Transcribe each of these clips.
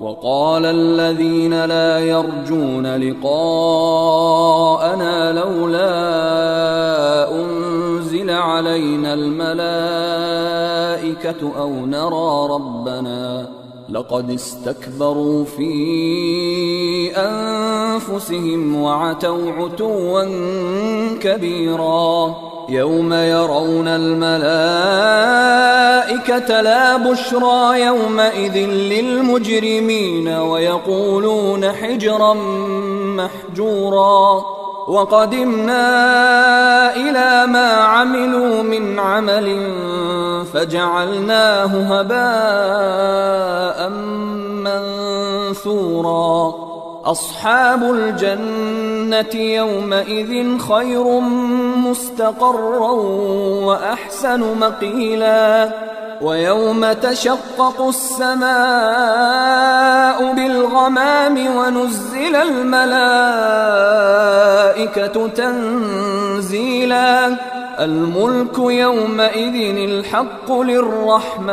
وقال الذين لا يرجون لقاءنا لولا أنزل علينا الملائكة أو نرى ربنا لقد استكبروا في أنفسهم وعتوا عتوا كبيرا يوم يرون الملائكة لا بشرى يومئذ للمجرمين ويقولون حجرا محجورا وقدمنا إلى ما عملوا من عمل فجعلناه هباء منثورا أصحاب الجنة يومئذ خير مستقرا وأحسن مقيلا ويوم تشقق السماء بالغمام ونزل الملائكة تنزيلا الملك يومئذ الحق للرحمن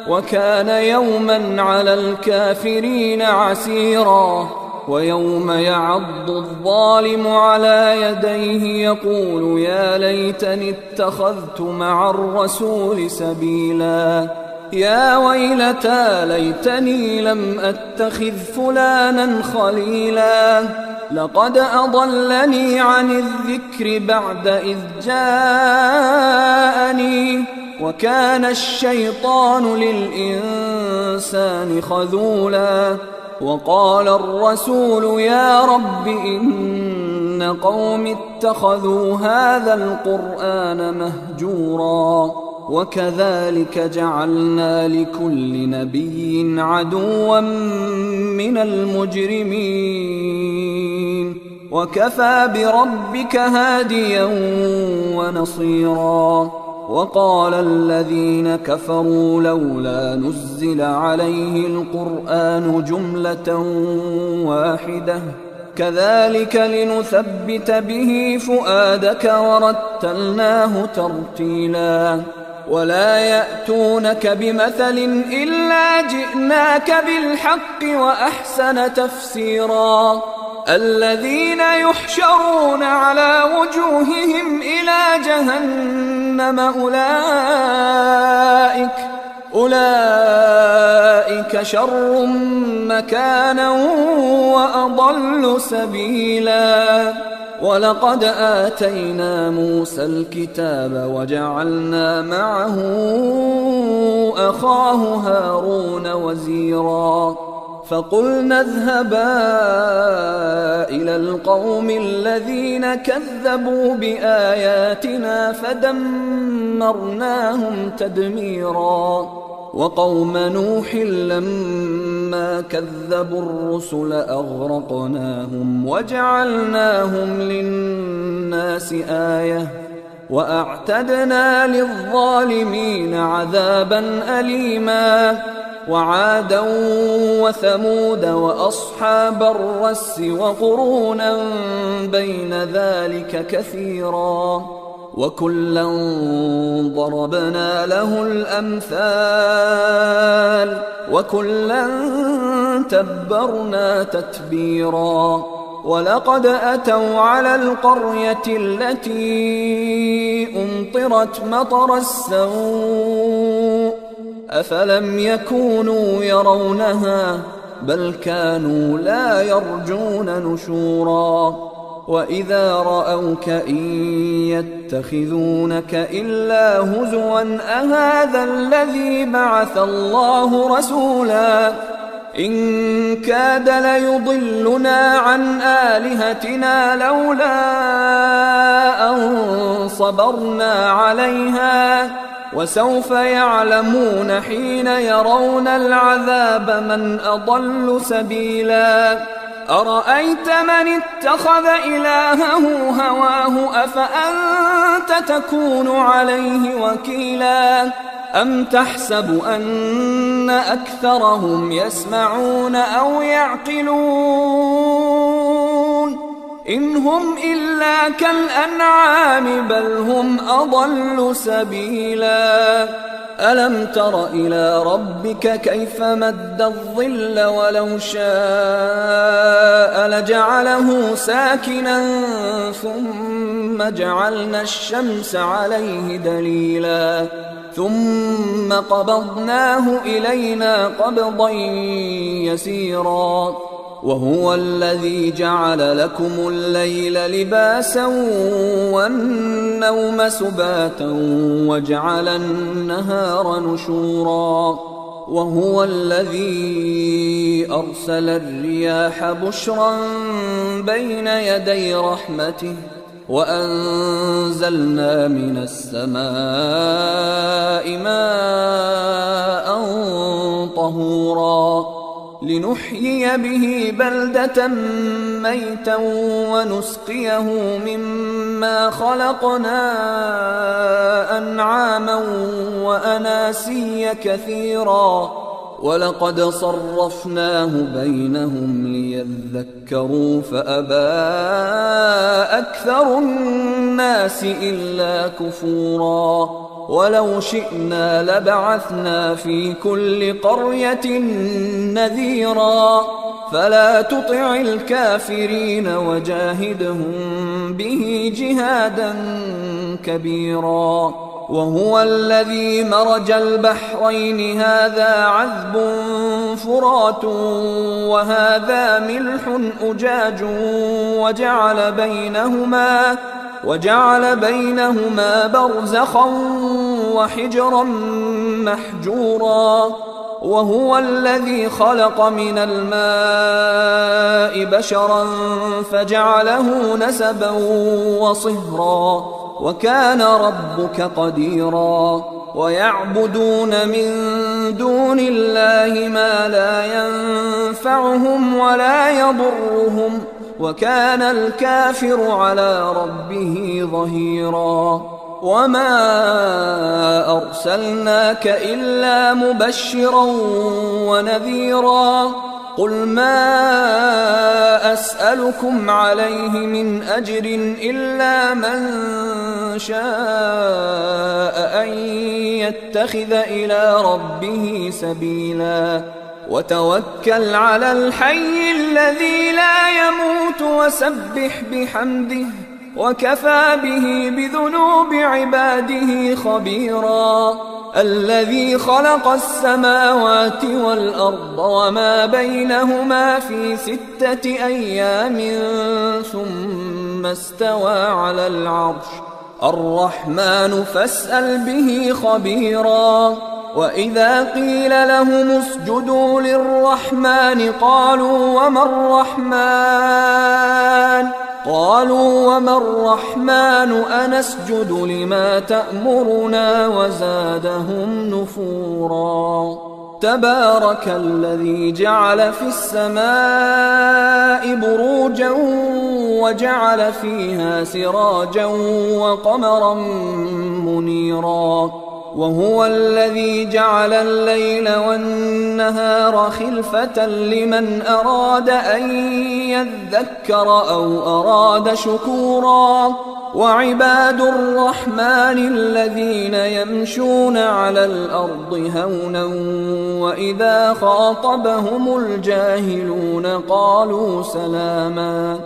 وكان يوما على الكافرين عسيرا ويوم يعض الظالم على يديه يقول يا ليتني اتخذت مع الرسول سبيلا يا ويلتى ليتني لم أتخذ فلانا خليلا لقد أضلني عن الذكر بعد إذ جاءني وكان الشيطان للإنسان خذولا وقال الرسول يا رب إن قوم اتخذوا هذا القرآن مهجورا وكذلك جعلنا لكل نبي عدوا من المجرمين وكفى بربك هاديا ونصيرا وقال الذين كفروا لولا نزل عليه القرآن جملة واحدة كذلك لنثبت به فؤادك ورتلناه ترتيلا ولا يأتونك بمثل إلا جئناك بالحق وأحسن تفسيرا الذين يحشرون على وجوههم إلى جهنم أولئك شر مكانا وأضل سبيلا ولقد آتينا موسى الكتاب وجعلنا معه أخاه هارون وزيرا فقلنا اذهبا إلى القوم الذين كذبوا بآياتنا فدمرناهم تدميرا وقوم نوح لما كذبوا الرسل أغرقناهم وجعلناهم للناس آية وأعتدنا للظالمين عذابا أليما وعادا وثمود وأصحاب الرس وقرونا بين ذلك كثيرا وكلا ضربنا له الأمثال وكلا تبرنا تتبيرا ولقد أتوا على القرية التي أمطرت مطر السوء أفلم يكونوا يرونها بل كانوا لا يرجون نشورا وإذا رأوك إن يتخذونك إلا هزوا أهذا الذي بعث الله رسولا إن كاد ليضلنا عن آلهتنا لولا أن صبرنا عليها وسوف يعلمون حين يرون العذاب من أضل سبيلا أرأيت من اتخذ إلهه هواه أفأنت تكون عليه وكيلا أم تحسب أن أكثرهم يسمعون أو يعقلون إن هم إلا كالأنعام بل هم أضل سبيلا ألم تر إلى ربك كيف مد الظل ولو شاء لجعله ساكنا ثم جعلنا الشمس عليه دليلا ثم قبضناه إلينا قبضا يسيرا وهو الذي جعل لكم الليل لباسا والنوم سباتا وجعل النهار نشورا وهو الذي أرسل الرياح بشرا بين يدي رحمته وأنزلنا من السماء ماء طهورا لنحيي به بلدة ميتا ونسقيه مما خلقنا أنعاما وأناسيا كثيرا ولقد صرفناه بينهم ليذكروا فأبى أكثر الناس إلا كفورا ولو شئنا لبعثنا في كل قرية نذيرا فلا تطع الكافرين وجاهدهم به جهادا كبيرا وهو الذي مرج البحرين هذا عذب فرات وهذا ملح أجاج وجعل بينهما برزخا وحجرا محجورا وهو الذي خلق من الماء بشرا فجعله نسبا وصهرا وكان ربك قديرا ويعبدون من دون الله ما لا ينفعهم ولا يضرهم وكان الكافر على ربه ظهيرا وما أرسلناك إلا مبشرا ونذيرا قل ما أسألكم عليه من أجر إلا من شاء أن يتخذ إلى ربه سبيلا وتوكل على الحي الذي لا يموت وسبح بحمده وكفى به بذنوب عباده خبيرا الذي خلق السماوات والأرض وما بينهما في 6 أيام ثم استوى على العرش الرحمن فاسأل به خبيرا وإذا قيل لهم اسجدوا للرحمن قالوا وما الرحمن أنسجد لما تأمرنا وزادهم نفورا تبارك الذي جعل في السماء بروجا وجعل فيها سراجا وقمرا منيرا وهو الذي جعل الليل والنهار خلفة لمن أراد أن يذكر أو أراد شكورا وعباد الرحمن الذين يمشون على الأرض هونا وإذا خاطبهم الجاهلون قالوا سلاما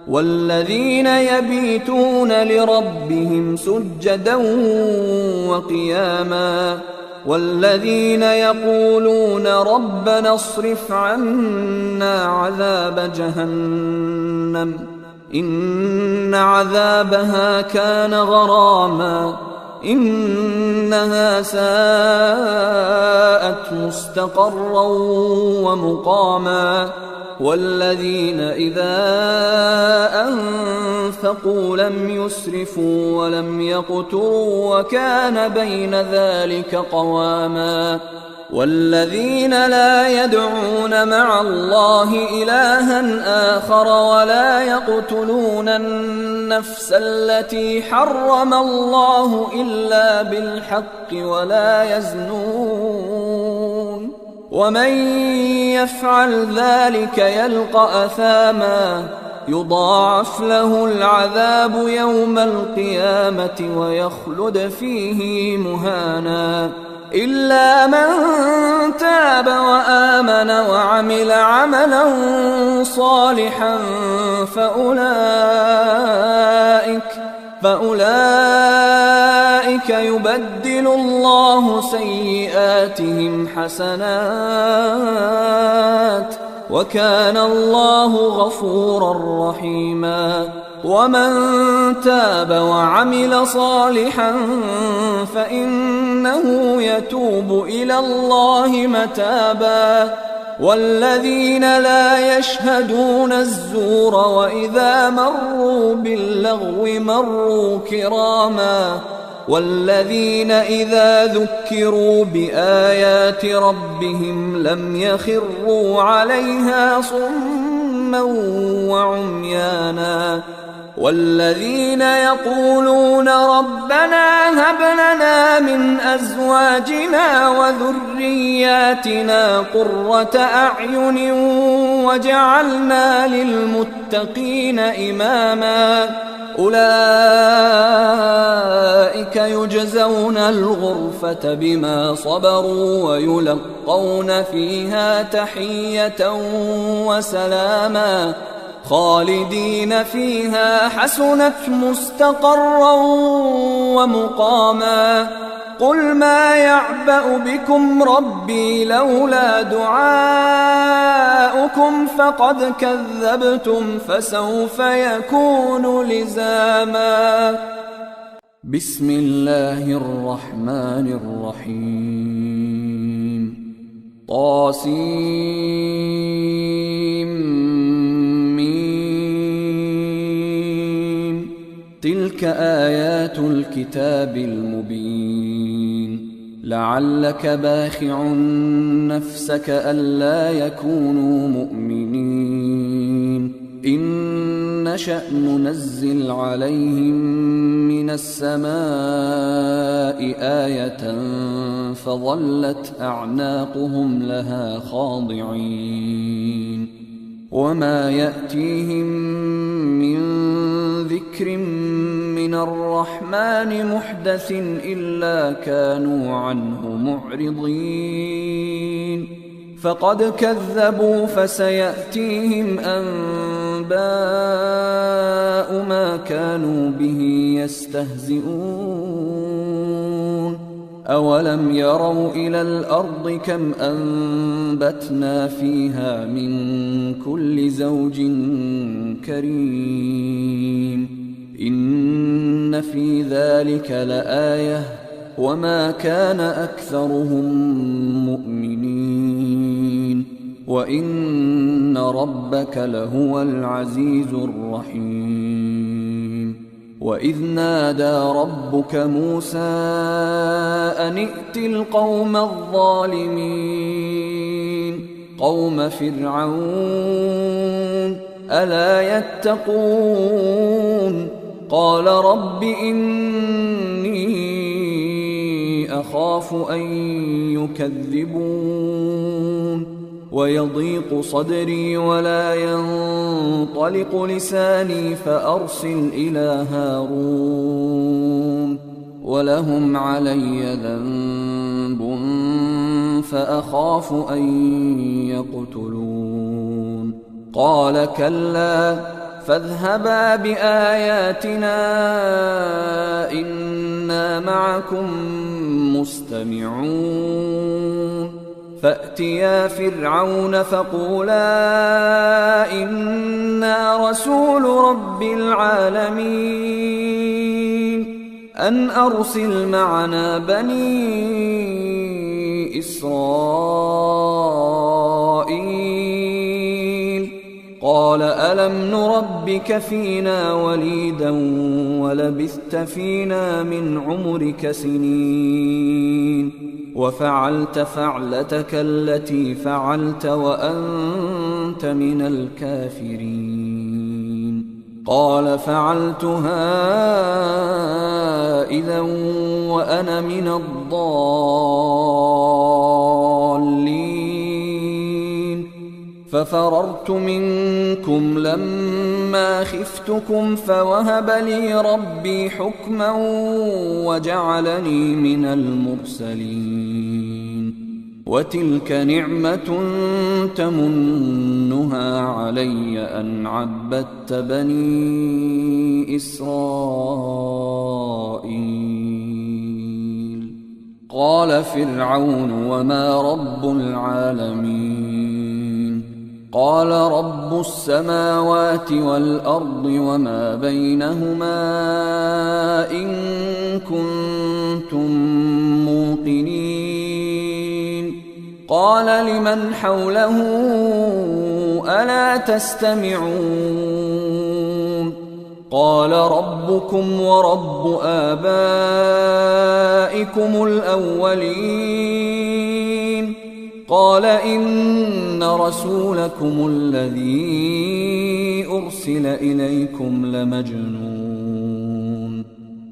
والذين يبيتون لربهم سجدا وقياما والذين يقولون ربنا اصرف عنا عذاب جهنم إن عذابها كان غراما إنها ساءت مستقرا ومقاما والذين إذا أنفقوا لم يسرفوا ولم يقتروا وكان بين ذلك قواما والذين لا يدعون مع الله إلها آخر ولا يقتلون النفس التي حرم الله إلا بالحق ولا يزنون ومن يفعل ذلك يلقى أثاما يضاعف له العذاب يوم القيامة ويخلد فيه مهانا إلا من تاب وآمن وعمل عملا صالحا فأولئك يبدل الله سيئاتهم حسنات وكان الله غفورا رحيما. ومن تاب وعمل صالحا فإنه يتوب إلى الله متابا. والذين لا يشهدون الزور وإذا مروا باللغو مروا كراما. والذين إذا ذكروا بآيات ربهم لم يخروا عليها صما وعميانا. والذين يقولون ربنا هب لنا من أزواجنا وذرياتنا قرة أعين وجعلنا للمتقين إماما. أولئك يجزون الغرفة بما صبروا ويلقون فيها تحية وسلاما خالدين فيها حسنت مستقرا ومقاما. قل ما يعبأ بكم ربي لولا دعاؤكم فقد كذبتم فسوف يكون لزاما. بسم الله الرحمن الرحيم. تلك آيات الكتاب المبين. لعلك باخع نفسك ألا يكونوا مؤمنين. إن نشأ ننزل عليهم من السماء آية فظلت أعناقهم لها خاضعين. وما يأتيهم من ذكر من الرحمن محدث إلا كانوا عنه معرضين. فقد كذبوا فسيأتيهم أنباء ما كانوا به يستهزئون. أولم يروا إلى الأرض كم أنبتنا فيها من كل زوج كريم. إن في ذلك لآية وما كان أكثرهم مؤمنين وإن ربك لهو العزيز الرحيم. وإذ نادى ربك موسى أن ائت القوم الظالمين قوم فرعون ألا يتقون. قال رب إني أخاف أن يكذبون ويضيق صدري ولا ينطلق لساني فأرسل إلى هارون ولهم علي ذنب فأخاف أن يقتلون. قال كلا فاذهبا بآياتنا إنا معكم مستمعون. فأتيا فرعون فقولا إنا رسول رب العالمين أن أرسل معنا بني إسرائيل. قال ألم نربك فينا وليدا ولبثت فينا من عمرك سنين وفعلت فعلتك التي فعلت وأنت من الكافرين. قال فعلتها إذا وأنا من الضالين. ففررت منكم لما خفتكم فوهب لي ربي حكما وجعلني من المرسلين وتلك نعمة تمنها علي أن عبدت بني إسرائيل. قال فرعون وما رب العالمين؟ قال رب السماوات والأرض وما بينهما إن كنتم موقنين. قال لمن حوله ألا تستمعون؟ قال ربكم ورب آبائكم الأولين. قال إن رسولكم الذي أرسل إليكم لمجنون.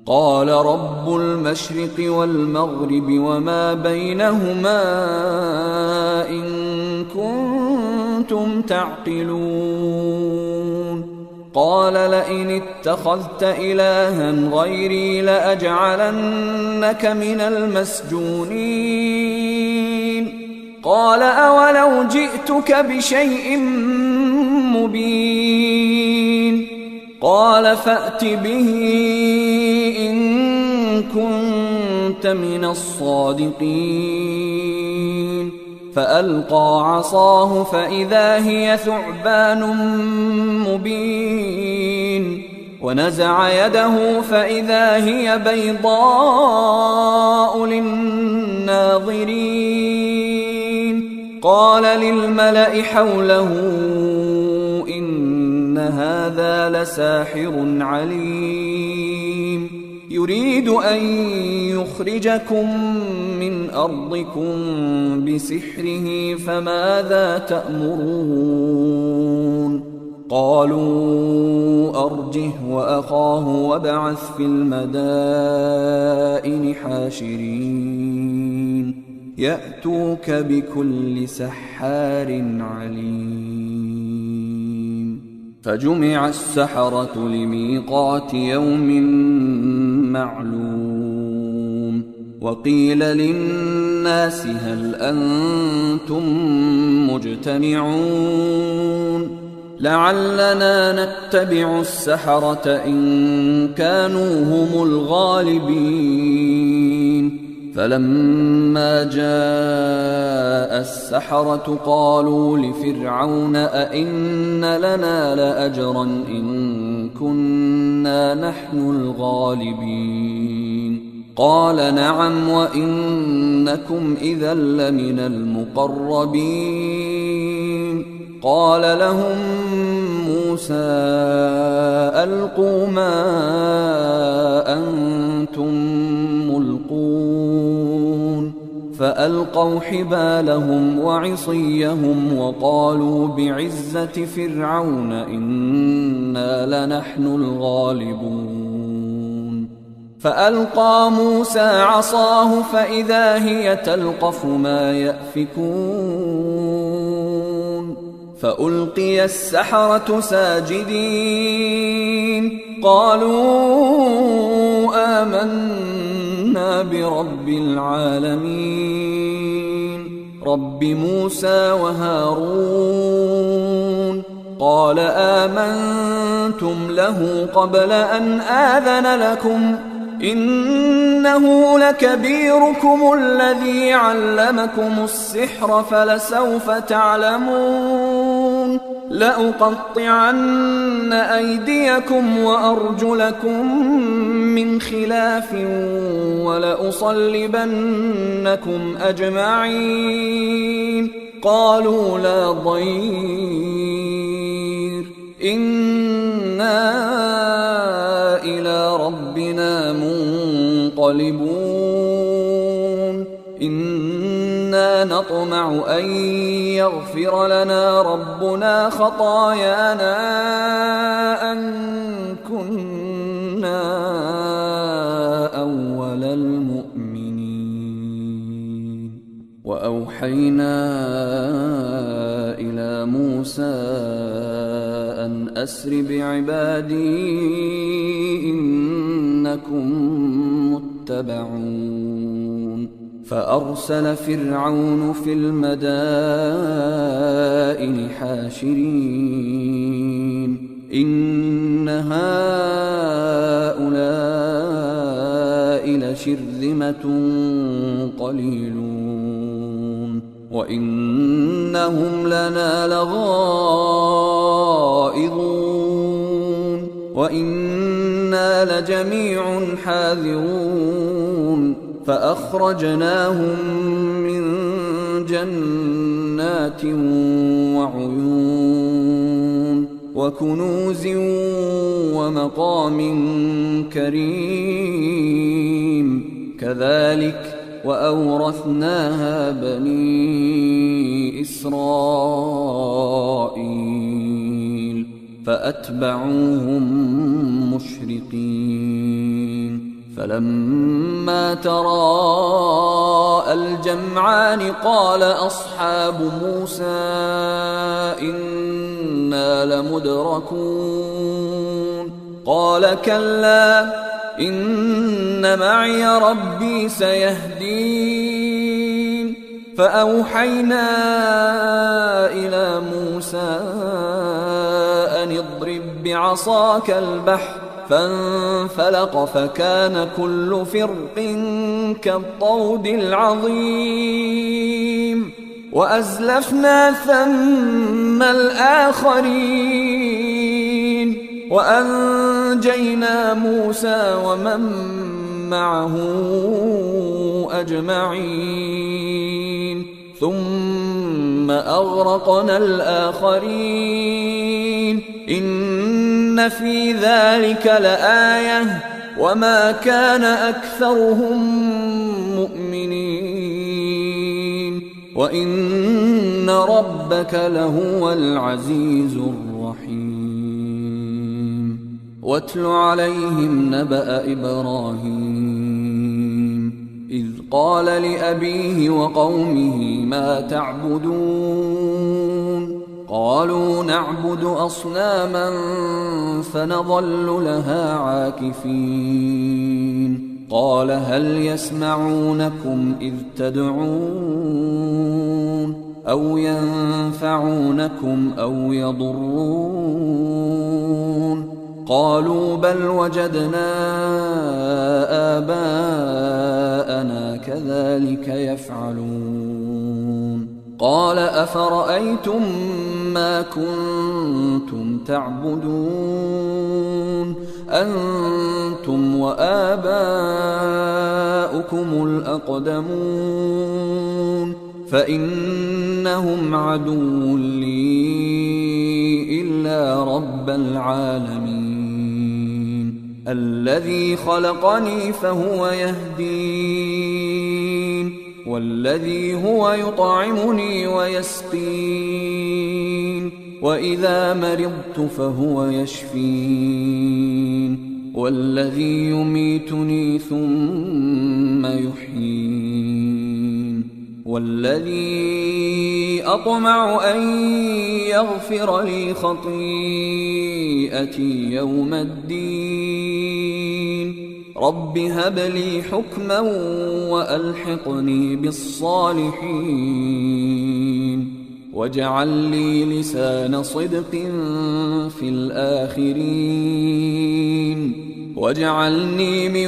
قال رب المشرق والمغرب وما بينهما إن كنتم تعقلون. قال لئن اتخذت إلها غيري لأجعلنك من المسجونين. قال أولو جئتك بشيء مبين؟ قال فأت به إن كنت من الصادقين. فألقى عصاه فإذا هي ثعبان مبين ونزع يده فإذا هي بيضاء للناظرين. قال للملأ حوله إن هذا لساحر عليم يريد أن يخرجكم من أرضكم بسحره فماذا تأمرون؟ قالوا أرجه وأخاه وابعث في المدائن حاشرين يأتوك بكل سحار عليم. فجمع السحرة لميقات يوم معلوم. وقيل للناس هل أنتم مجتمعون لعلنا نتبع السحرة إن كانوا هم الغالبين. فلما جاء السحرة قالوا لفرعون أئن لنا لأجرا إن كنا نحن الغالبين؟ قال نعم وإنكم إذا لمن المقربين. قال لهم موسى ألقوا ما أنتم ملقون. فألقوا حبالهم وعصيهم وقالوا بعزة فرعون إنا لنحن الغالبون. فألقى موسى عصاه فإذا هي تلقف ما يأفكون. فألقي السحرة ساجدين قالوا آمنا برب العالمين رب موسى وهارون. قال آمنتم له قبل أن آذن لكم إنه لكبيركم الذي علمكم السحر فلسوف تعلمون لأقطعن أيديكم وأرجلكم من خلاف ولأصلبنكم أجمعين. قالوا لا ضير إنا إلى ربنا منقلبون إنا نطمع أن يغفر لنا ربنا خطايانا أن كنا أول المؤمنين. وأوحينا إلى موسى موسى أن أسر بعبادي إنكم متبعون فأرسل فرعون في المدائن حاشرين إن هؤلاء لشرذمة قليلون وإنهم لنا لغائظون وإنا لجميع حاذرون فأخرجناهم من جنات وعيون وكنوز ومقام كريم كذلك وأورثناها بني إسرائيل فأتبعوهم مشرقين فلما تراءى الجمعان قال أصحاب موسى إنا لمدركون قال كلا إن معي ربي سيهدين فأوحينا إلى موسى أن اضرب بعصاك البحر فانفلق فكان كل فرق كالطود العظيم وأزلفنا ثم الآخرين وأنجينا موسى ومن معه أجمعين ثم أغرقنا الآخرين إن في ذلك لآية وما كان أكثرهم مؤمنين وإن ربك لهو العزيز الرحيم واتل عليهم نبأ إبراهيم إذ قال لأبيه وقومه ما تعبدون قالوا نعبد أصناما فنظل لها عاكفين قال هل يسمعونكم إذ تدعون أو ينفعونكم أو يضرون قالوا بل وجدنا آباءنا كذلك يفعلون قال أفرأيتم ما كنتم تعبدون أنتم وآباؤكم الأقدمون فإنهم عدو لي إلا رب العالمين الذي خلقني فهو يهدين والذي هو يطعمني ويسقين وإذا مرضت فهو يشفين والذي يميتني ثم يحيين والذي أطمع أن يغفر لي خطيئتي يوم الدين رب هب لي حكما وألحقني بالصالحين واجعل لي لسان صدق في الآخرين واجعلني من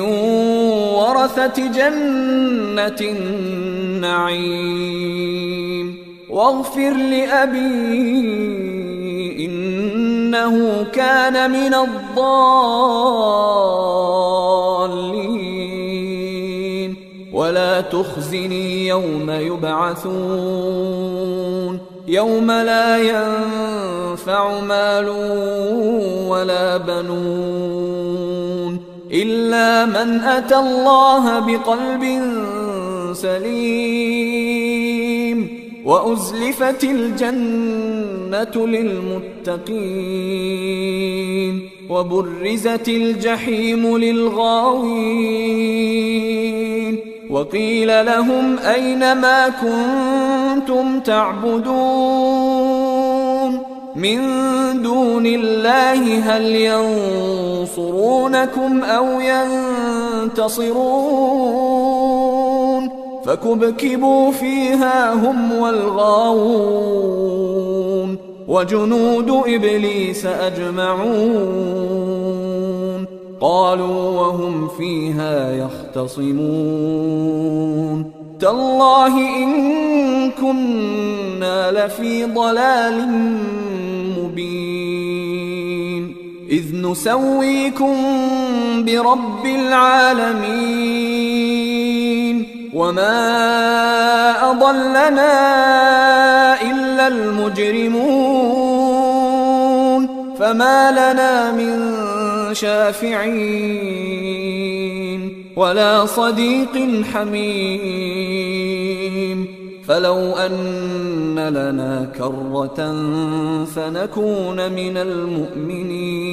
ورثة جنة النعيم واغفر لأبي إنه كان من الضالين ولا تخزني يوم يبعثون يوم لا ينفع مال ولا بنون إلا من أتى الله بقلب سليم وأزلفت الجنة للمتقين وبرزت الجحيم للغاوين وقيل لهم أين ما كنتم تعبدون من دون الله هل ينصرونكم أو ينتصرون فكبكبوا فيها هم والغاوون وجنود إبليس أجمعون قالوا وهم فيها يختصمون تالله إن كنا لفي ضلال مبين إذ نسويكم برب العالمين وما أضلنا إلا المجرمون فما لنا من شافعين ولا صديق حميم فلو أن لنا كرة فنكون من المؤمنين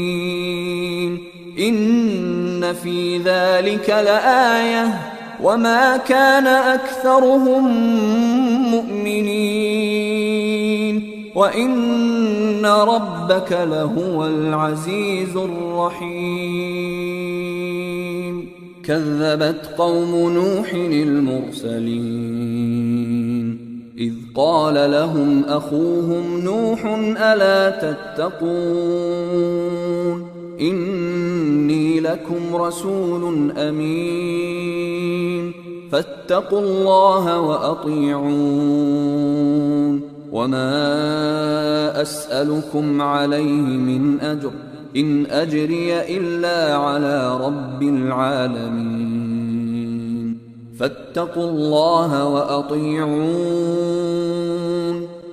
إن في ذلك لآية وما كان أكثرهم مؤمنين وإن ربك لهو العزيز الرحيم كذبت قوم نوح المرسلين إذ قال لهم أخوهم نوح ألا تتقون إني لكم رسول أمين فاتقوا الله وأطيعون وما أسألكم عليه من أجر إن أجري إلا على رب العالمين فاتقوا الله وأطيعون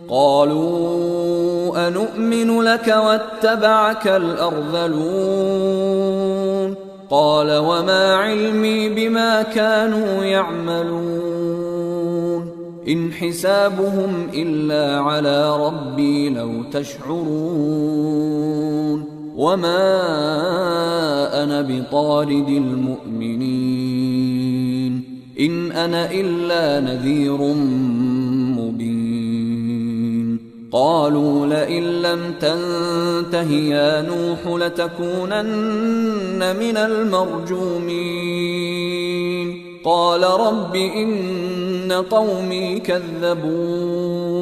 قالوا أنؤمن لك واتبعك الأرذلون قال وما علمي بما كانوا يعملون إن حسابهم إلا على ربي لو تشعرون وما أنا بطارد المؤمنين إن أنا إلا نذير مبين قالوا لئن لم تنته يا نوح لتكونن من المرجومين قال رب إن قومي كذبون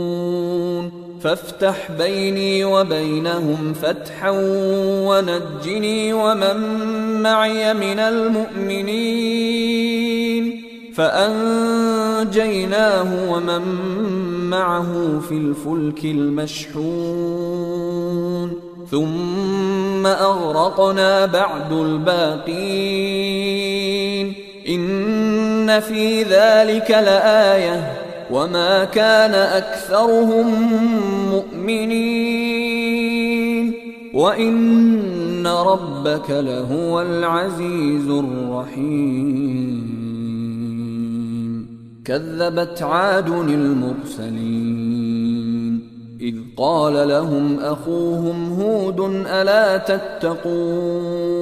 فافتح بيني وبينهم فتحا ونجني ومن معي من المؤمنين فأنجيناه ومن معه في الفلك المشحون ثم أغرقنا بعد الباقين إن في ذلك لآية وما كان أكثرهم مؤمنين وإن ربك لهو العزيز الرحيم كذبت عاد المرسلين إذ قال لهم أخوهم هود ألا تتقون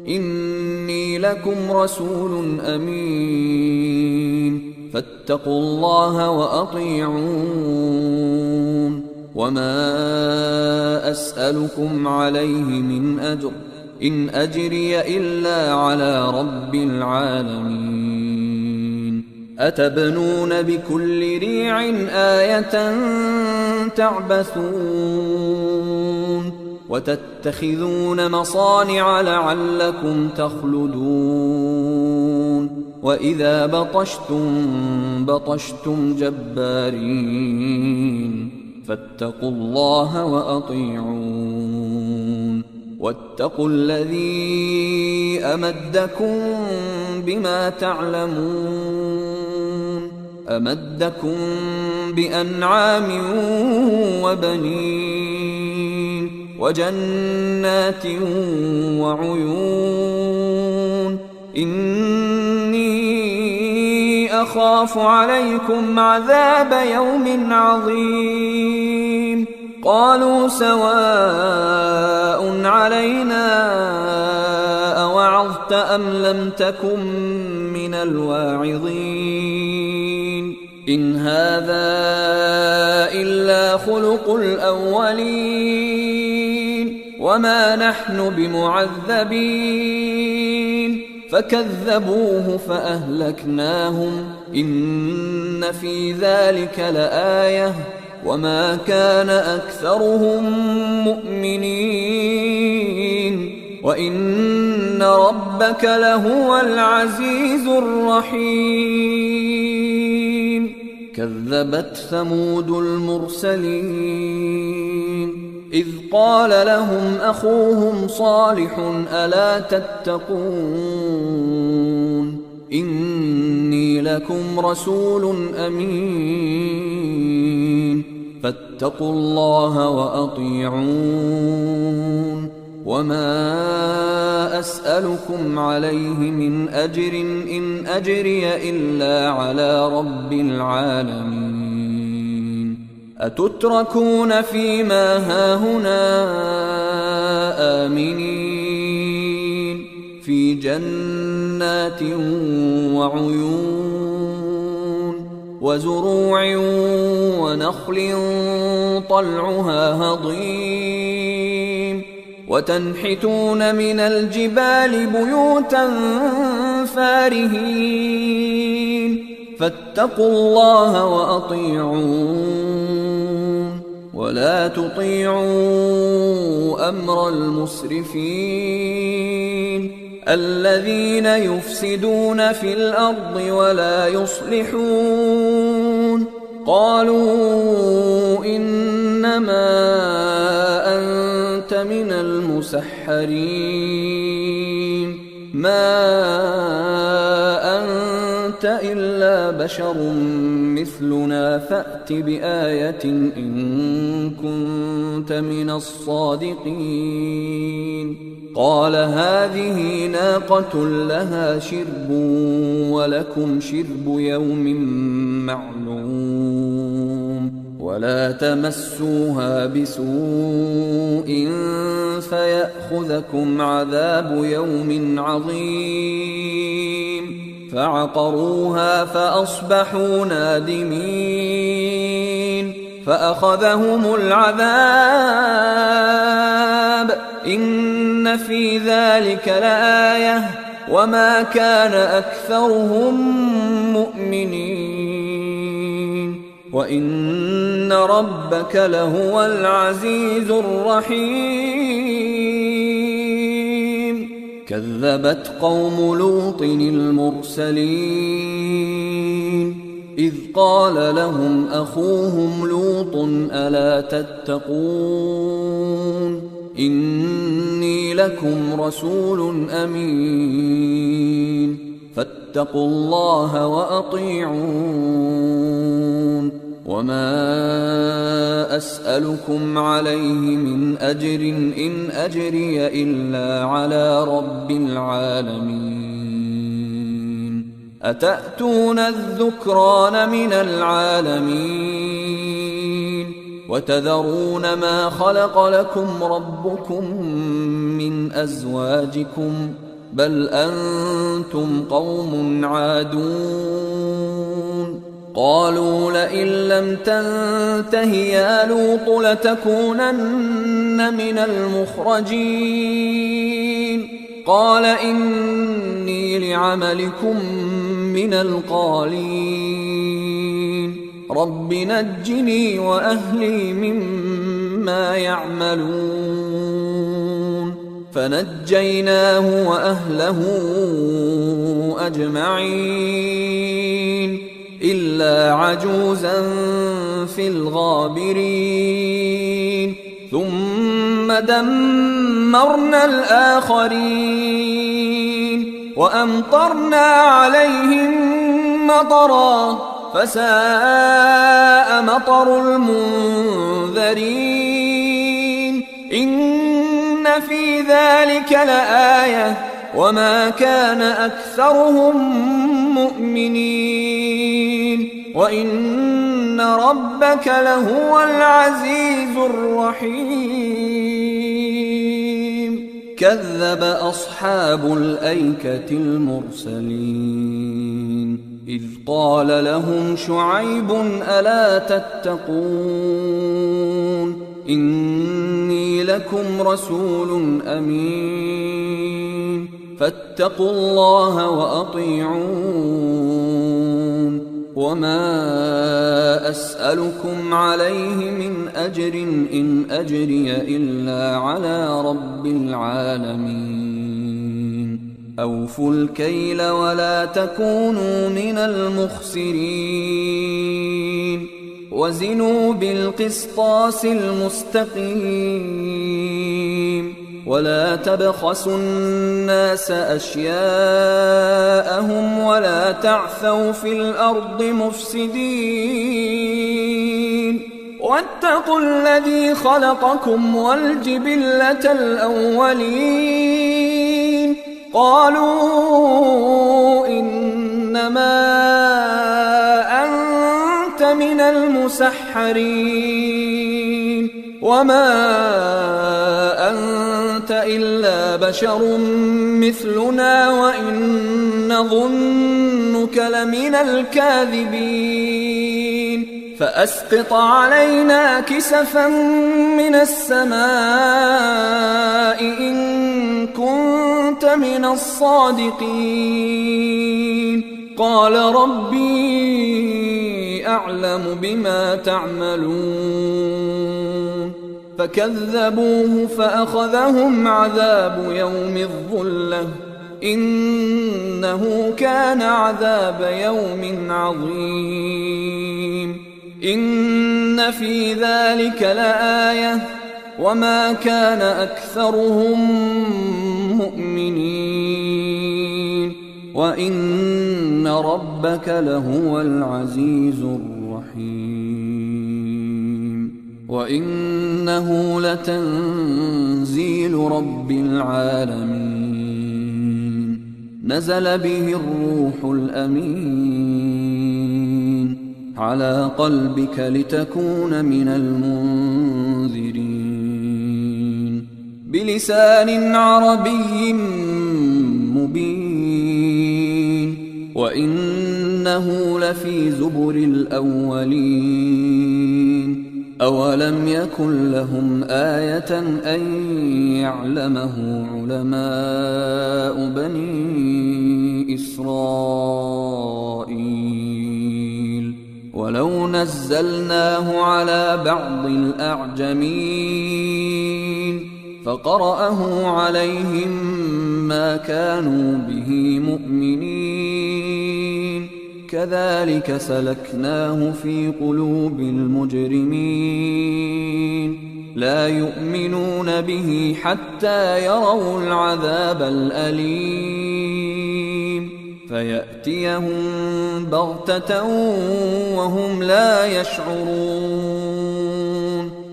إني لكم رسول أمين فاتقوا الله وأطيعون وما أسألكم عليه من أجر إن أجري إلا على رب العالمين أتبنون بكل ريع آية تعبثون وتتخذون مصانع لعلكم تخلدون وإذا بطشتم جبارين فاتقوا الله وأطيعون واتقوا الذي أمدكم بما تعلمون أمدكم بأنعام وبنين وجنات وعيون إني أخاف عليكم عذاب يوم عظيم قالوا سواء علينا أوعظت أم لم تكن من الواعظين إن هذا إلا خلق الأولين وما نحن بمعذبين فكذبوه فأهلكناهم إن في ذلك لآية وما كان أكثرهم مؤمنين وإن ربك لهو العزيز الرحيم كذبت ثمود المرسلين إذ قال لهم أخوهم صالح ألا تتقون إني لكم رسول أمين فاتقوا الله وأطيعون وما أسألكم عليه من أجر إن أجري إلا على رب العالمين أتتركون فيما هاهنا آمنين في جنات وعيون وزروع ونخل طلعها هضيم وتنحتون من الجبال بيوتا فارهين فاتقوا الله وأطيعون ولا تطيعوا أمر المسرفين الذين يفسدون في الأرض ولا يصلحون قالوا إنما أنت من المسحرين ما أنت إلا بشر مثلنا فأت بآية إن كنت من الصادقين قال هذه ناقة لها شرب ولكم شرب يوم معلوم ولا تمسوها بسوء فيأخذكم عذاب يوم عظيم فعقروها فأصبحوا نادمين فأخذهم العذاب إن في ذلك لآية وما كان أكثرهم مؤمنين وإن ربك لهو العزيز الرحيم كذبت قوم لوط المرسلين إذ قال لهم أخوهم لوط ألا تتقون إني لكم رسول أمين فاتقوا الله وأطيعون وما أسألكم عليه من أجر إن أجري إلا على رب العالمين أتأتون الذكران من العالمين وتذرون ما خلق لكم ربكم من أزواجكم بل أنتم قوم عادون قالوا لئن لم تنته يا لوط لتكونن من المخرجين قال إني لعملكم من القالين رب نجني وأهلي مما يعملون فنجيناه وأهله أجمعين إلا عجوزا في الغابرين ثم دمرنا الآخرين وأمطرنا عليهم مطرا فساء مطر المنذرين إن في ذلك لآية وما كان أكثرهم مؤمنين وإن ربك لهو العزيز الرحيم كذب أصحاب الأيكة المرسلين إذ قال لهم شعيب ألا تتقون إني لكم رسول أمين فاتقوا الله وأطيعون وما أسألكم عليه من أجر إن أجري إلا على رب العالمين أوفوا الكيل ولا تكونوا من المخسرين وزنوا بالقسطاس المستقيم ولا تبخسوا الناس أشياءهم ولا تعثوا في الأرض مفسدين واتقوا الذي خلقكم والجبلة الأولين قالوا إنما أنت من المسحرين وما أنت إلا بشر مثلنا وإن نظنك لمن الكاذبين فأسقط علينا كسفا من السماء إن كنت من الصادقين قال ربي أعلم بما تعملون فكذبوه فأخذهم عذاب يوم الظلة إنه كان عذاب يوم عظيم إن في ذلك لآية وما كان أكثرهم مؤمنين وإن ربك لهو العزيز الرحيم وإنه لتنزيل رب العالمين نزل به الروح الأمين على قلبك لتكون من المنذرين بلسان عربي مبين وإنه لفي زبر الأولين أولم يكن لهم آية أن يعلمه علماء بني إسرائيل ولو نزلناه على بعض الأعجمين فقرأه عليهم ما كانوا به مؤمنين كذلك سلكناه في قلوب المجرمين لا يؤمنون به حتى يروا العذاب الأليم فيأتيهم بغتة وهم لا يشعرون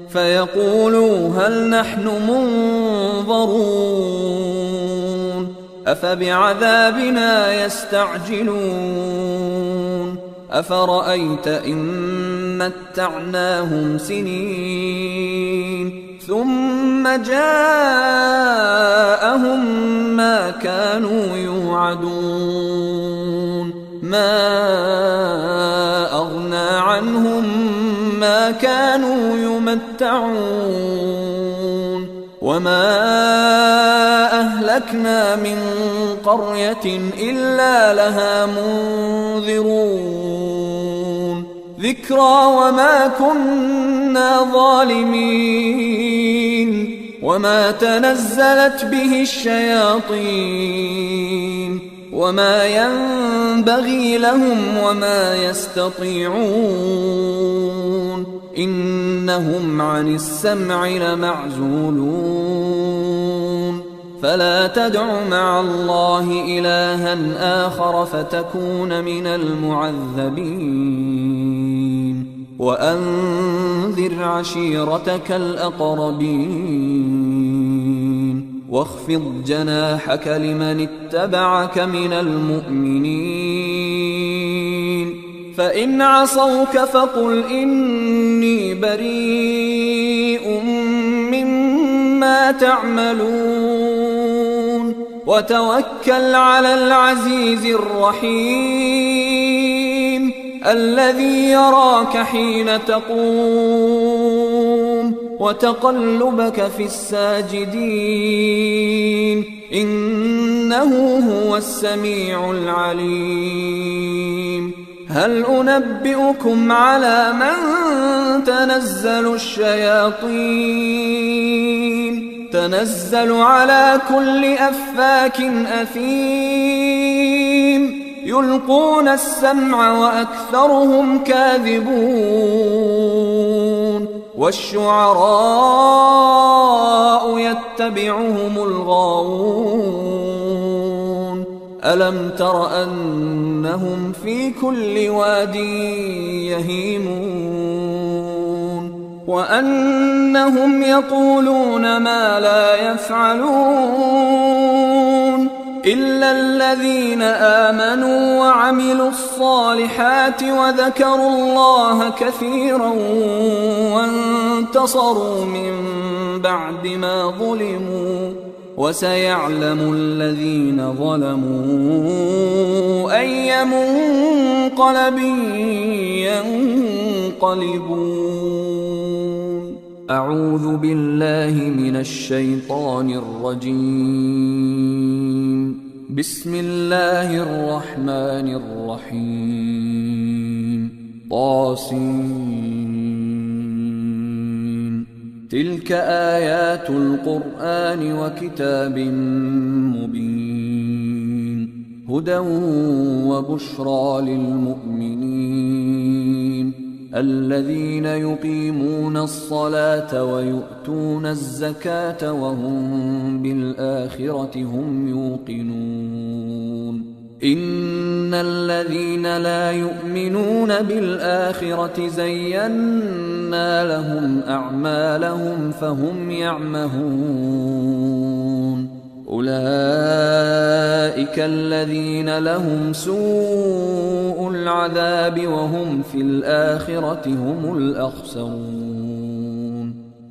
فيقولوا هل نحن منظرون أفبعذابنا يستعجلون أفرأيت إن متعناهم سنين ثم جاءهم ما كانوا يوعدون ما أغنى عنهم ما كانوا يمتعون وما أهلكنا من قرية إلا لها منذرون ذكرى وما كنا ظالمين وما تنزلت به الشياطين وما ينبغي لهم وما يستطيعون إنهم عن السمع لمعزولون فلا تدع مع الله إلها آخر فتكون من المعذبين وأنذر عشيرتك الأقربين واخفض جناحك لمن اتبعك من المؤمنين فإن عصوك فقل إني بريء مما تعملون وتوكل على العزيز الرحيم الذي يراك حين تقوم وتقلبك في الساجدين إنه هو السميع العليم هل أنبئكم على من تنزل الشياطين تنزل على كل أفاك أثيم يلقون السمع وأكثرهم كاذبون والشعراء يتبعهم الغاوون ألم تر أنهم في كل واد يهيمون وأنهم يقولون ما لا يفعلون إلا الذين آمنوا وعملوا الصالحات وذكروا الله كثيرا وانتصروا من بعد ما ظلموا وسيعلم الذين ظلموا أي منقلب ينقلبون أعوذ بالله من الشيطان الرجيم بسم الله الرحمن الرحيم طاسين تلك آيات القرآن وكتاب مبين هدى وبشرى للمؤمنين الذين يقيمون الصلاة ويؤتون الزكاة وهم بالآخرة هم يوقنون إن الذين لا يؤمنون بالآخرة زينا لهم أعمالهم فهم يعمهون أولئك الذين لهم سوء العذاب وهم في الآخرة هم الأخسرون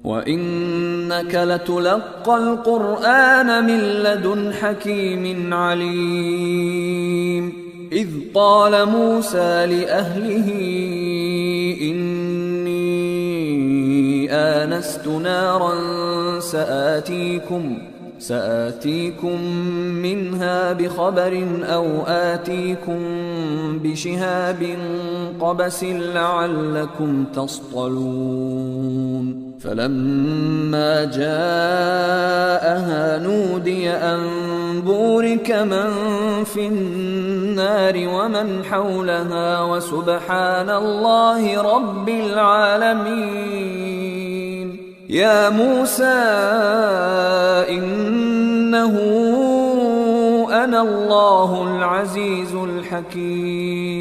وإنك لتلقى القرآن من لدن حكيم عليم إذ قال موسى لأهله إني آنست نارا سآتيكم منها بخبر أو آتيكم بشهاب قبس لعلكم تصطلون فلما جاءها نودي أن بورك من في النار ومن حولها وسبحان الله رب العالمين يا موسى إنه أنا الله العزيز الحكيم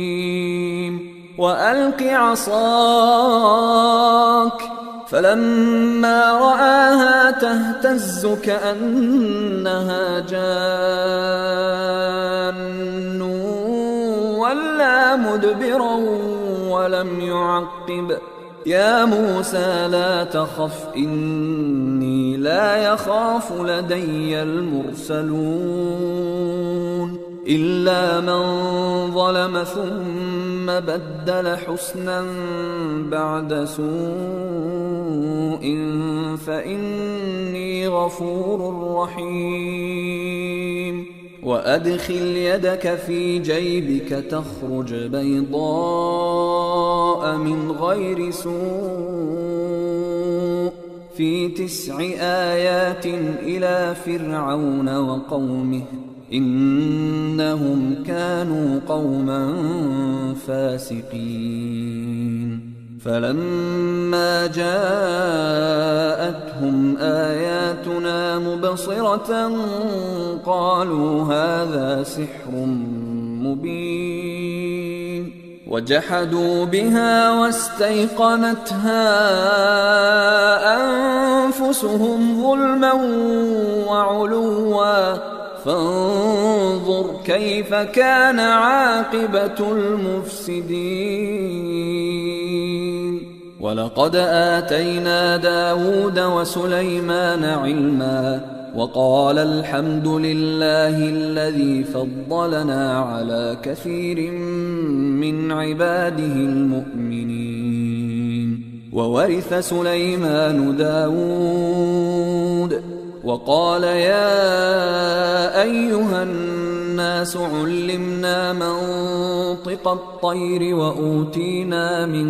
وألق عصاك فلما رآها تهتز كأنها جان ولا مدبرا ولم يعقب يا موسى لا تخف إني لا يخاف لدي المرسلون إلا من ظلم ثم بدل حسنا بعد سوء فإني غفور رحيم وأدخل يدك في جيبك تخرج بيضاء من غير سوء في 9 آيات إلى فرعون وقومه إنهم كانوا قوما فاسقين فلما جاءتهم آياتنا مبصرة قالوا هذا سحر مبين وجحدوا بها واستيقنتها أنفسهم ظلما وعلوا فانظر كيف كان عاقبة المفسدين ولقد آتينا داود وسليمان علما وقال الحمد لله الذي فضلنا على كثير من عباده المؤمنين. وورث سليمان داود وقال يا أيها الناس علمنا منطق الطير وأوتينا من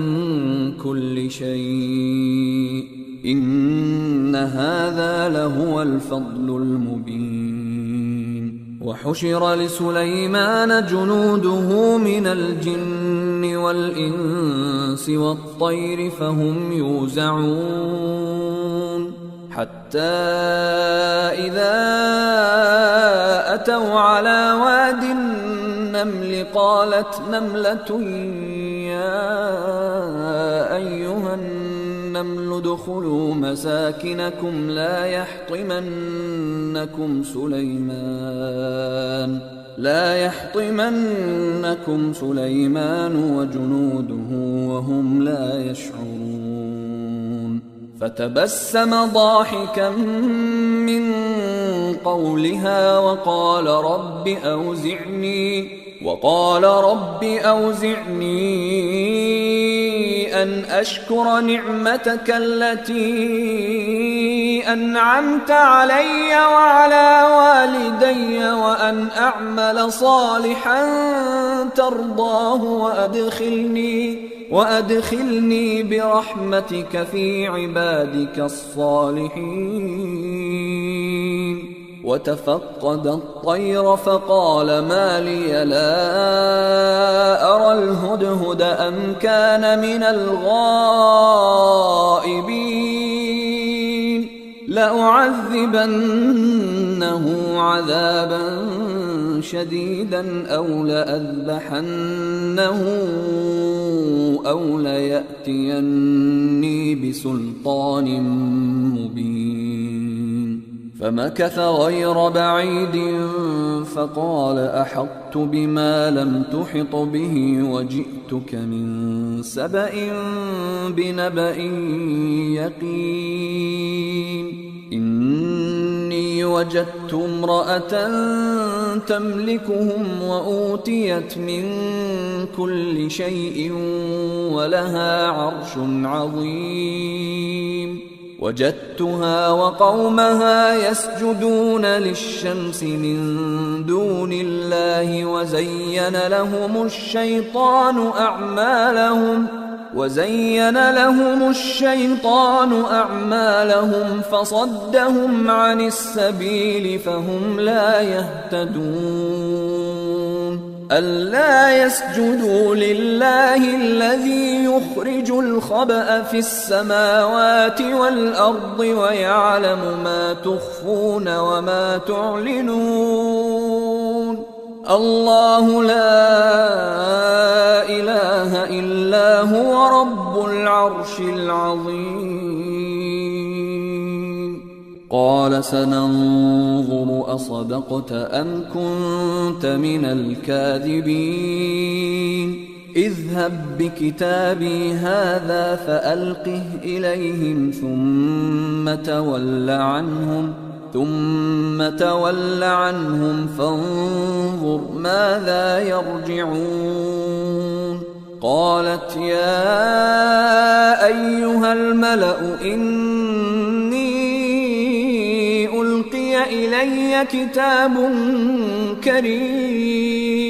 كل شيء إن هذا لهو الفضل المبين. وحشر لسليمان جنوده من الجن والإنس والطير فهم يوزعون حتى إذا أتوا على واد النمل قالت نملة يا أيها النمل ادخلوا مساكنكم لا يحطمنكم سليمان وجنوده وهم لا يشعرون. فتبسم ضاحكا من قولها وقال رب أوزعني أن أشكر نعمتك التي أنعمت علي وعلى والدي وأن أعمل صالحا ترضاه وأدخلني برحمتك في عبادك الصالحين. وتفقد الطير فقال ما لي لا أرى الهدهد أم كان من الغائبين لأعذبنه عذابا شديدا أو لأذبحنه أو ليأتيني بسلطان مبين. فمكث غير بعيد فقال أحطت بما لم تحط به وجئتك من سبأ بنبأ يقين. إني وجدت امرأة تملكهم وأوتيت من كل شيء ولها عرش عظيم. وجدتها وقومها يسجدون للشمس من دون الله وزين لهم الشيطان أعمالهم فصدهم عن السبيل فهم لا يهتدون. ألا يسجدوا لله الذي يخرج الخبأ في السماوات والأرض ويعلم ما تخفون وما تعلنون. الله لا إله إلا هو رب العرش العظيم. قال سننظر أصدقت أم كنت من الكاذبين. اذهب بكتابي هذا فألقه إليهم ثم تول عنهم فانظر ماذا يرجعون. قالت يا أيها الملأ إني ألقي إلي كتاب كريم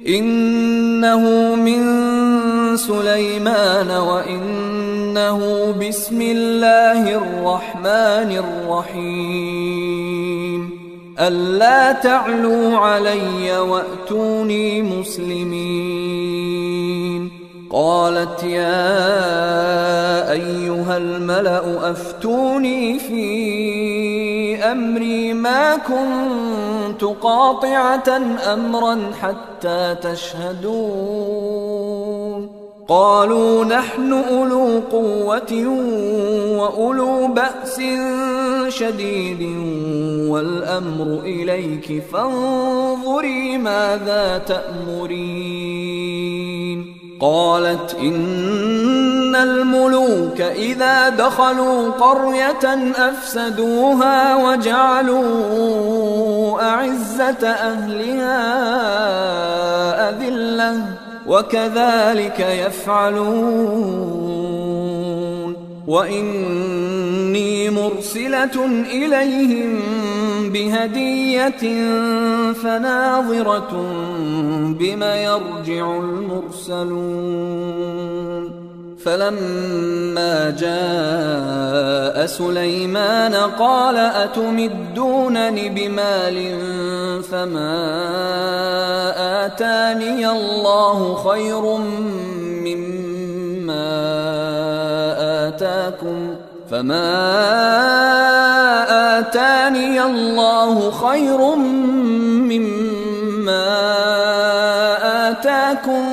إنه من سليمان وإنه بسم الله الرحمن الرحيم. ألا تعلوا علي وأتوني مسلمين. قالت يا أيها الملأ أفتوني في أمري ما كنت قاطعة أمرا حتى تشهدون. قالوا نحن أولو قوة وأولو بأس شديد والأمر إليك فانظري ماذا تأمرين. قالت إن الملوك إذا دخلوا قرية أفسدوها وجعلوا أعزة أهلها أذلة وكذلك يفعلون وإني مرسلة إليهم بهدية فناظرة بما يرجع المرسلون فلما جاء سليمان قال أتمدونني بمال فما آتاني الله خير مما آتاكم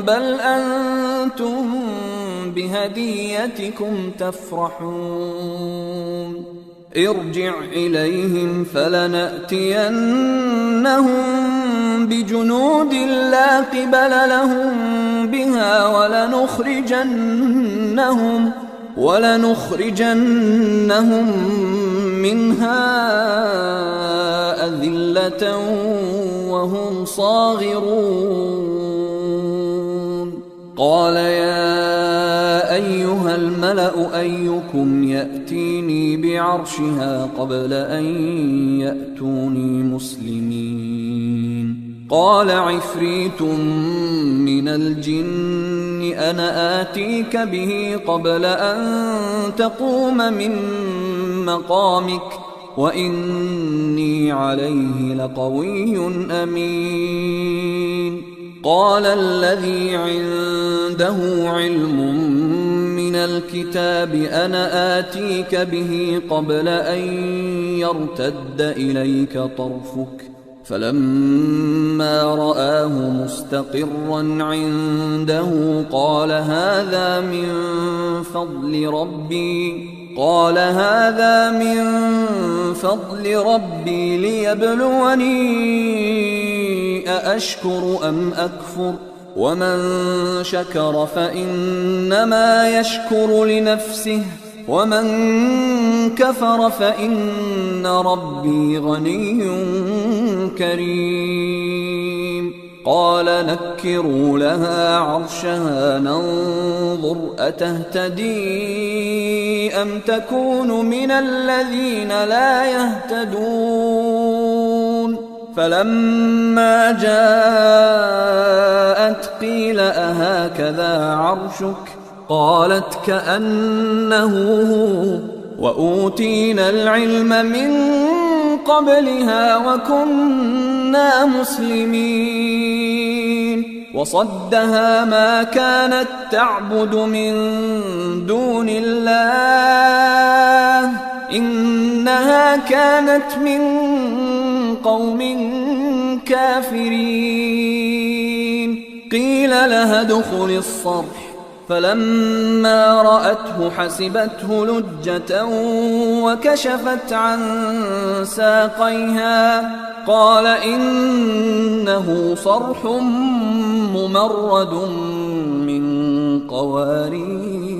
بل أنتم بهديتكم تفرحون ارجع إليهم فلنأتينهم بجنود لا قبل لهم بها ولنخرجنهم منها أذلة وهم صاغرون قال يا أيها الملأ أيكم يأتيني بعرشها قبل أن يأتوني مسلمين قال عفريت من الجن أنا آتيك به قبل أن تقوم من مقامك وإني عليه لقوي أمين قال الذي عنده علم من الكتاب أنا آتيك به قبل أن يرتد إليك طرفك فلما رآه مستقرا عنده قال هذا من فضل ربي ليبلوني أأشكر أم أكفر ومن شكر فإنما يشكر لنفسه ومن كفر فإن ربي غني كريم قال نكروا لها عرشها ننظر أتهتدي أم تكون من الذين لا يهتدون فلما جاءت قيل أهكذا عرشك قالت كأنه هو وأوتينا العلم من قبلها وكنا مسلمين وصدها ما كانت تعبد من دون الله إنها كانت من قوم كافرين قيل لها ادخل الصرح فلما رأته حسبته لجة وكشفت عن ساقيها قال إنه صرح ممرد من قوارير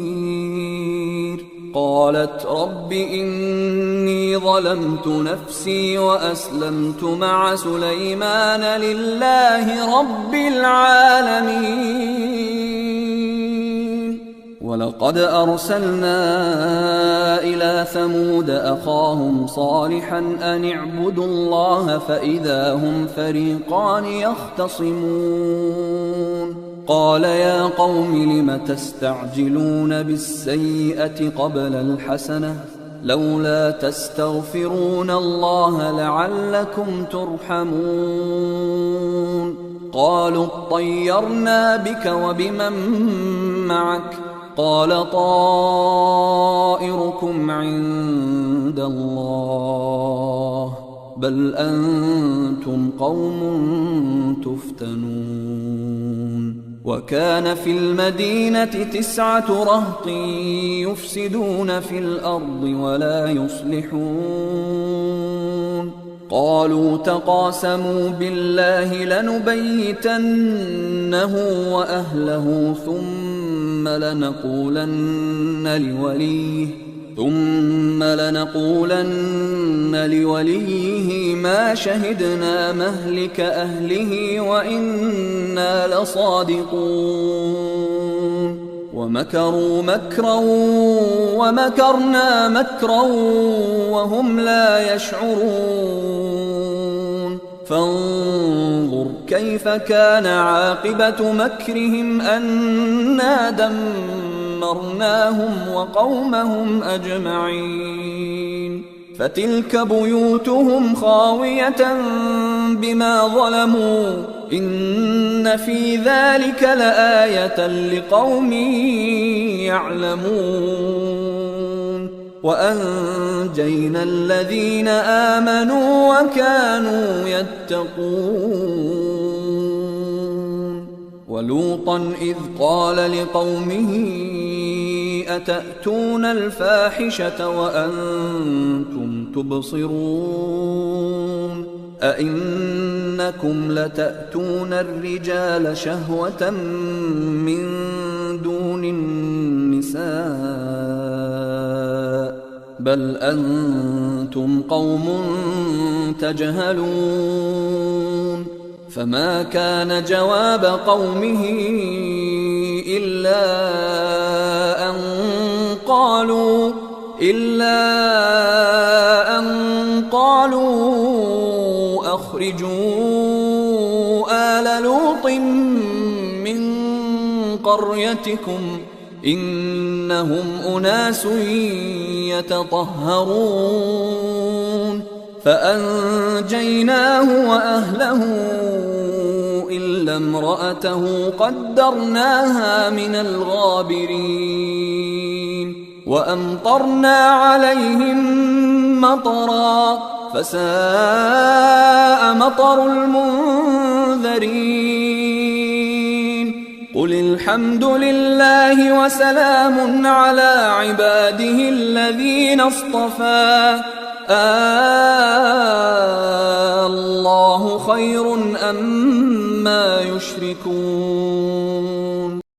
قالت رب إني ظلمت نفسي وأسلمت مع سليمان لله رب العالمين ولقد أرسلنا إلى ثمود أخاهم صالحا أن اعبدوا الله فإذا هم فريقان يختصمون قال يا قوم لم تستعجلون بالسيئة قبل الحسنة لولا تستغفرون الله لعلكم ترحمون قالوا اطيرنا بك وبمن معك قال طائركم عند الله بل أنتم قوم تفتنون وكان في المدينة 9 رهط يفسدون في الأرض ولا يصلحون قالوا تقاسموا بالله لنبيتنه وأهله ثم ثم لنقولن لوليه ما شهدنا مهلك أهله وإنا لصادقون ومكروا مكرا ومكرنا مكرا وهم لا يشعرون فانظر كيف كان عاقبة مكرهم أنا دمرناهم وقومهم أجمعين فتلك بيوتهم خاوية بما ظلموا إن في ذلك لآية لقوم يعلمون وأنجينا الذين آمنوا وكانوا يتقون ولوطا إذ قال لقومه أتأتون الفاحشة وأنتم تبصرون أئنكم لتأتون الرجال شهوة من دون النساء بل أنتم قوم تجهلون فما كان جواب قومه إلا أن قالوا أخرجوا آل لوط من قريتكم إنهم أناس يتطهرون فأنجيناه وأهله إلا امرأته قدرناها من الغابرين وأمطرنا عليهم مطرا فساء مطر المنذرين قل الحمد لله وسلام على عباده الذين اصطفى الله خير أما يشركون